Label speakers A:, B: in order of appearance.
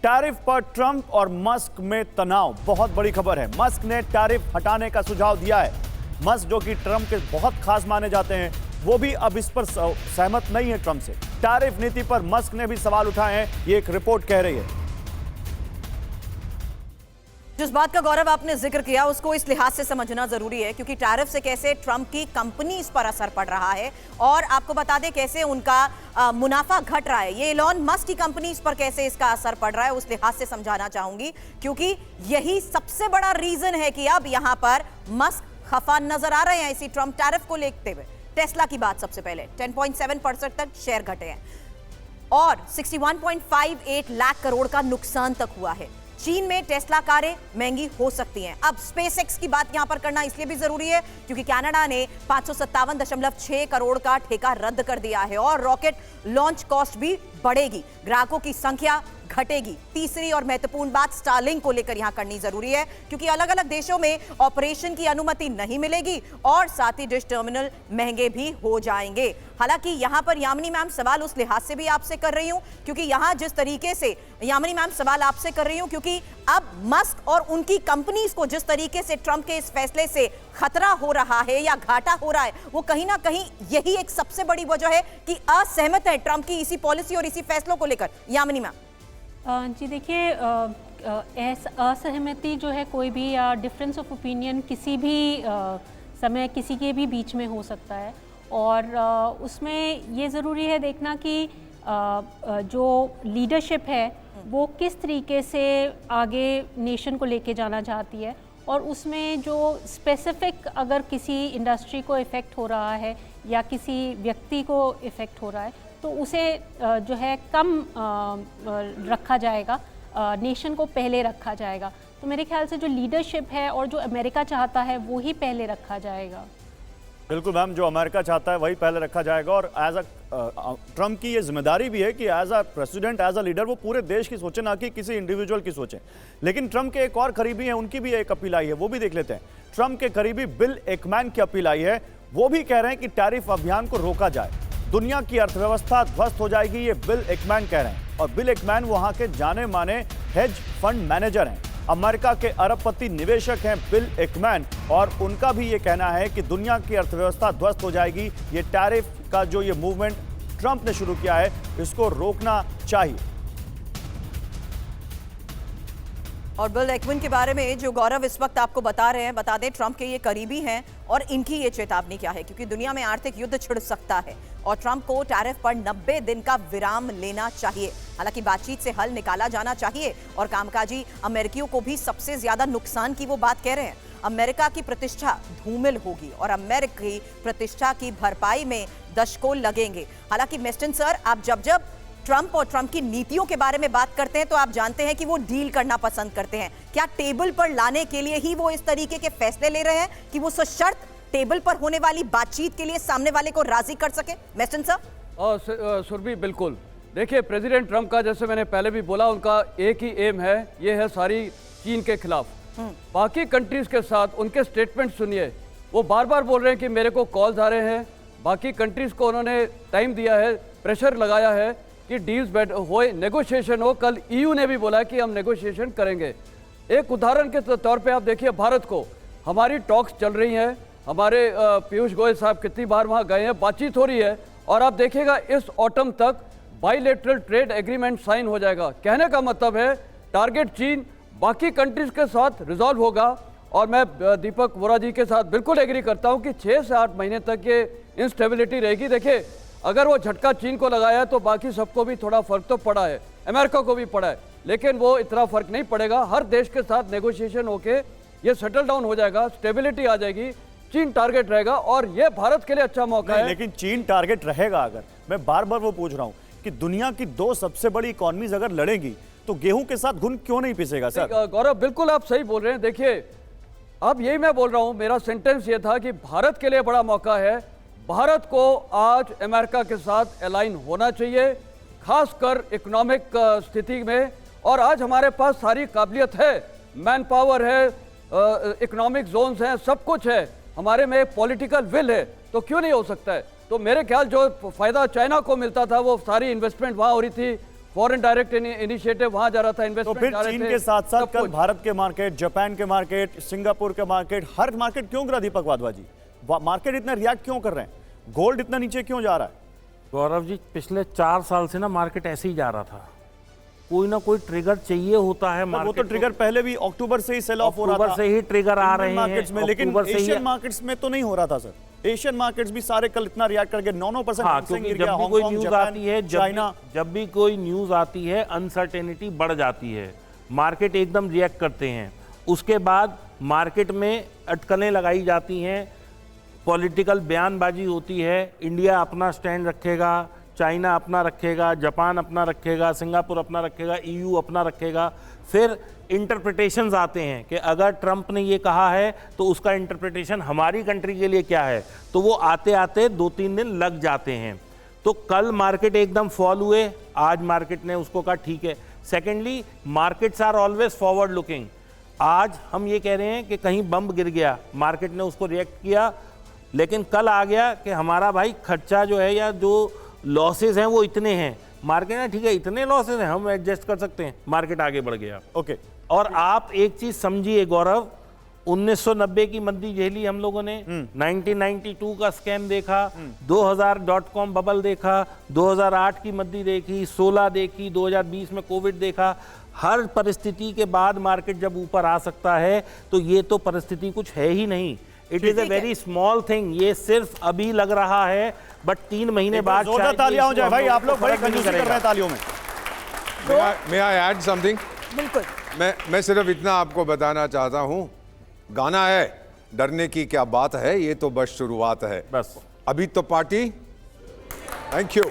A: Tariff पर Trump और Musk में तनाव। बहुत बड़ी खबर है, मस्क ने टैरिफ हटाने का सुझाव दिया है। मस्क जो कि ट्रंप के बहुत खास माने जाते हैं, वो भी अब इस पर सहमत नहीं है ट्रंप से। टैरिफ नीति पर मस्क ने भी सवाल उठाए हैं, ये एक रिपोर्ट कह रही है।
B: जिस बात का गौरव आपने जिक्र किया उसको इस लिहाज से समझना जरूरी है क्योंकि टैरिफ से कैसे ट्रंप की कंपनीज पर असर पड़ रहा है और आपको बता दें कैसे उनका मुनाफा घट रहा है। ये एलॉन मस्क की कंपनीज पर कैसे इसका असर पड़ रहा है उस लिहाज से समझाना चाहूंगी, क्योंकि यही सबसे बड़ा रीजन है कि अब यहां पर मस्क खफा नजर आ रहे हैं इसी ट्रंप टैरिफ को लेते हुए। टेस्ला की बात सबसे पहले, 10.7% तक शेयर घटे हैं और 61.58 लाख करोड़ का नुकसान तक हुआ है। चीन में टेस्ला कारें महंगी हो सकती हैं। अब स्पेसएक्स की बात यहां पर करना इसलिए भी जरूरी है क्योंकि कनाडा ने 557.6 करोड़ का ठेका रद्द कर दिया है और रॉकेट लॉन्च कॉस्ट भी बढ़ेगी, ग्राहकों की संख्या घटेगी। तीसरी और महत्वपूर्ण बात स्टारलिंक को लेकर यहां करनी जरूरी है क्योंकि अलग अलग देशों में ऑपरेशन की अनुमति नहीं मिलेगी और साथ ही डिश टर्मिनल महंगे भी हो जाएंगे। हालांकि यहां पर यामिनी मैम सवाल उस लिहाज से भी आपसे कर रही हूं क्योंकि यहां जिस तरीके से यामिनी मैम सवाल आपसे कर रही हूं क्योंकि अब मस्क और उनकी कंपनीज को जिस तरीके से ट्रंप के इस फैसले से खतरा हो रहा है या घाटा हो रहा है, वो कहीं ना कहीं यही एक सबसे बड़ी वजह है कि असहमत है ट्रंप की इसी पॉलिसी और इसी फैसलों को लेकर। यामिनी मैम
C: जी देखिए, असहमति जो है कोई भी या डिफरेंस ऑफ ओपिनियन किसी भी समय किसी के भी बीच में हो सकता है और उसमें ये ज़रूरी है देखना कि जो लीडरशिप है वो किस तरीके से आगे नेशन को लेके जाना चाहती है और उसमें जो स्पेसिफिक अगर किसी इंडस्ट्री को इफ़ेक्ट हो रहा है या किसी व्यक्ति को इफ़ेक्ट हो रहा है तो उसे जो है कम रखा जाएगा, नेशन को पहले रखा जाएगा। तो मेरे ख्याल से जो लीडरशिप है और जो अमेरिका चाहता है वो ही पहले रखा जाएगा।
A: बिल्कुल मैम, जो अमेरिका चाहता है वही पहले रखा जाएगा और एज अ ट्रंप की ये जिम्मेदारी भी है कि as a president, as a leader वो पूरे देश की सोचे, ना कि किसी इंडिविजुअल की सोचे। लेकिन ट्रंप के एक और करीबी हैं, उनकी भी एक अपील आई है, वो भी देख लेते हैं। ट्रंप के करीबी बिल एकमैन की अपील आई है, वो भी कह रहे हैं कि टैरिफ अभियान को रोका जाए, दुनिया की अर्थव्यवस्था ध्वस्त हो जाएगी, ये बिल एकमैन कह रहे हैं। और बिल एकमैन वहां के जाने माने हेज फंड मैनेजर हैं, अमेरिका के अरबपति निवेशक हैं बिल एकमैन, और उनका भी ये कहना है कि दुनिया की अर्थव्यवस्था ध्वस्त हो जाएगी। ये टैरिफ का जो ये मूवमेंट ट्रंप ने शुरू किया है, इसको रोकना चाहिए।
B: और बिल एकमैन के बारे में जो गौरव इस वक्त आपको बता रहे हैं, बता दें ट्रंप के ये करीबी हैं और इनकी ये चेतावनी क्या है क्योंकि दुनिया में आर्थिक युद्ध छिड़ सकता है और ट्रंप को टैरिफ पर 90 दिन का विराम लेना चाहिए। हालांकि बातचीत से हल निकाला जाना चाहिए और कामकाजी अमेरिकियों को भी सबसे ज्यादा नुकसान की वो बात कह रहे हैं। अमेरिका की प्रतिष्ठा धूमिल होगी और अमेरिकी प्रतिष्ठा की भरपाई में दशकों लगेंगे। हालांकि मेस्टन सर, आप जब ट्रंप और ट्रंप की नीतियों के बारे में बात करते हैं तो आप जानते हैं कि वो डील करना पसंद करते हैं। क्या टेबल पर लाने के लिए ही वो इस तरीके के फैसले ले रहे हैं कि वो सशर्त टेबल पर होने वाली बातचीत के लिए सामने वाले को राजी कर सके? Meston sir.
D: सुरभि, बिल्कुल। देखिए, प्रेसिडेंट ट्रंप का, जैसे मैंने पहले भी बोला, उनका एक ही एम है, ये है सारी चीन के खिलाफ। बाकी कंट्रीज के साथ उनके स्टेटमेंट सुनिए, वो बार बार बोल रहे हैं कि मेरे को कॉल्स आ रहे हैं। बाकी कंट्रीज को उन्होंने टाइम दिया है, प्रेशर लगाया है कि डील्स हो, नेगोशिएशन हो। कल ईयू ने भी बोला कि हम नेगोशिएशन करेंगे। एक उदाहरण के तौर पे आप देखिए भारत को, हमारी टॉक्स चल रही हैं, हमारे पीयूष गोयल साहब कितनी बार वहाँ गए हैं, बातचीत हो रही है और आप देखिएगा इस ऑटम तक बाइलेटरल ट्रेड एग्रीमेंट साइन हो जाएगा। कहने का मतलब है टारगेट चीन बाकी कंट्रीज के साथ रिजॉल्व होगा। और मैं दीपक वोरा जी के साथ बिल्कुल एग्री करता हूँ कि 6 से 8 महीने तक ये इंस्टेबिलिटी रहेगी। देखिए, अगर वो झटका चीन को लगाया तो बाकी सबको भी थोड़ा फर्क तो पड़ा है, अमेरिका को भी पड़ा है, लेकिन वो इतना फर्क नहीं पड़ेगा। हर देश के साथ नेगोशिएशन होके ये सेटल डाउन हो जाएगा, स्टेबिलिटी आ जाएगी, चीन टारगेट रहेगा और ये भारत के लिए अच्छा मौका है।
A: लेकिन चीन टारगेट रहेगा अगर, मैं बार बार वो पूछ रहा हूं कि दुनिया की 2 सबसे बड़ी इकोनॉमीज अगर लड़ेंगी तो गेहूं के साथ घुन क्यों नहीं पिसेगा? सर
D: गौरव, बिल्कुल आप सही बोल रहे हैं। देखिए, अब यही मैं बोल रहा हूं, मेरा सेंटेंस ये था कि भारत के लिए बड़ा मौका है। भारत को आज अमेरिका के साथ अलाइन होना चाहिए, खासकर इकोनॉमिक स्थिति में। और आज हमारे पास सारी काबिलियत है, मैन पावर है, इकोनॉमिक जोन्स हैं, सब कुछ है, हमारे में पॉलिटिकल विल है, तो क्यों नहीं हो सकता है? तो मेरे ख्याल जो फायदा चाइना को मिलता था वो सारी इन्वेस्टमेंट वहाँ हो रही थी, फॉरेन डायरेक्ट इनिशिएटिव वहां जा रहा था,
A: तो
D: इन्वेस्टमेंट
A: फिर
D: जा रहे
A: चीन
D: थे,
A: के साथ साथ
D: सब
A: कल
D: कुछ।
A: भारत के मार्केट, जापान के मार्केट, सिंगापुर के मार्केट, हर मार्केट क्यों गिरा दीपक वाधवा जी? मार्केट इतना रिएक्ट क्यों कर रहे हैं? गोल्ड इतना नीचे क्यों जा रहा है?
E: गौरव जी, पिछले 4 साल से ना मार्केट ऐसे ही जा रहा था। कोई ना कोई ट्रिगर चाहिए होता है
A: वो
E: मार्केट
A: तो ट्रिगर पहले भी अक्टूबर से ही सेल ऑफ हो रहा था,
E: अक्टूबर से ही ट्रिगर आ रहे हैं
A: मार्केट्स में, लेकिन
E: अक्टूबर से ही।
A: एशियन मार्केट्स में तो नहीं हो रहा था सर। एशियन मार्केट्स भी सारे कल इतना रिएक्ट करके 9%
E: हाँ, क्योंकि जब भी कोई न्यूज आती है,
A: चाइना,
E: जब भी कोई न्यूज आती है, अनसर्टेनिटी बढ़ जाती है, मार्केट एकदम रिएक्ट करते हैं। उसके बाद मार्केट में अटकलें लगाई जाती हैं, पॉलिटिकल बयानबाजी होती है, इंडिया अपना स्टैंड रखेगा, चाइना अपना रखेगा, जापान अपना रखेगा, सिंगापुर अपना रखेगा, EU अपना रखेगा। फिर इंटरप्रिटेशंस आते हैं कि अगर ट्रंप ने ये कहा है तो उसका इंटरप्रिटेशन हमारी कंट्री के लिए क्या है, तो वो आते आते 2-3 दिन लग जाते हैं। तो कल मार्केट एकदम फॉल हुए, आज मार्केट ने उसको कहा ठीक है। Secondly, markets are always forward looking. आज हम ये कह रहे हैं कि कहीं बम गिर गया, मार्केट ने उसको रिएक्ट किया, लेकिन कल आ गया कि हमारा भाई खर्चा जो है या जो लॉसेज हैं वो इतने हैं। मार्केट ने ठीक है, इतने लॉसेज हैं, हम एडजस्ट कर सकते हैं, मार्केट आगे बढ़ गया।
A: ओके।
E: और आप एक चीज समझिए गौरव, 1990 की मंदी झेली हम लोगों ने, 1992 का स्कैम देखा, 2000.com बबल देखा, 2008 की मंदी देखी, 16 देखी, 2020 में कोविड देखा। हर परिस्थिति के बाद मार्केट जब ऊपर आ सकता है तो ये तो परिस्थिति कुछ है ही नहीं। It is a very small thing. ये सिर्फ अभी लग रहा है, बट 3 महीने बाद
A: जोरदार
E: शायद
A: तालियां हो
E: ये
A: जाए भाई,
E: हम
A: आप लोग बड़ी
E: फर्क नहीं
A: कंजूसी कर रहे
E: करेगा।
A: हैं तालियों में।
F: May I add something?
B: बिल्कुल।
F: मैं सिर्फ इतना आपको बताना चाहता हूं, गाना है डरने की क्या बात है, ये तो बस शुरुआत है,
E: बस
F: अभी तो पार्टी। Thank you.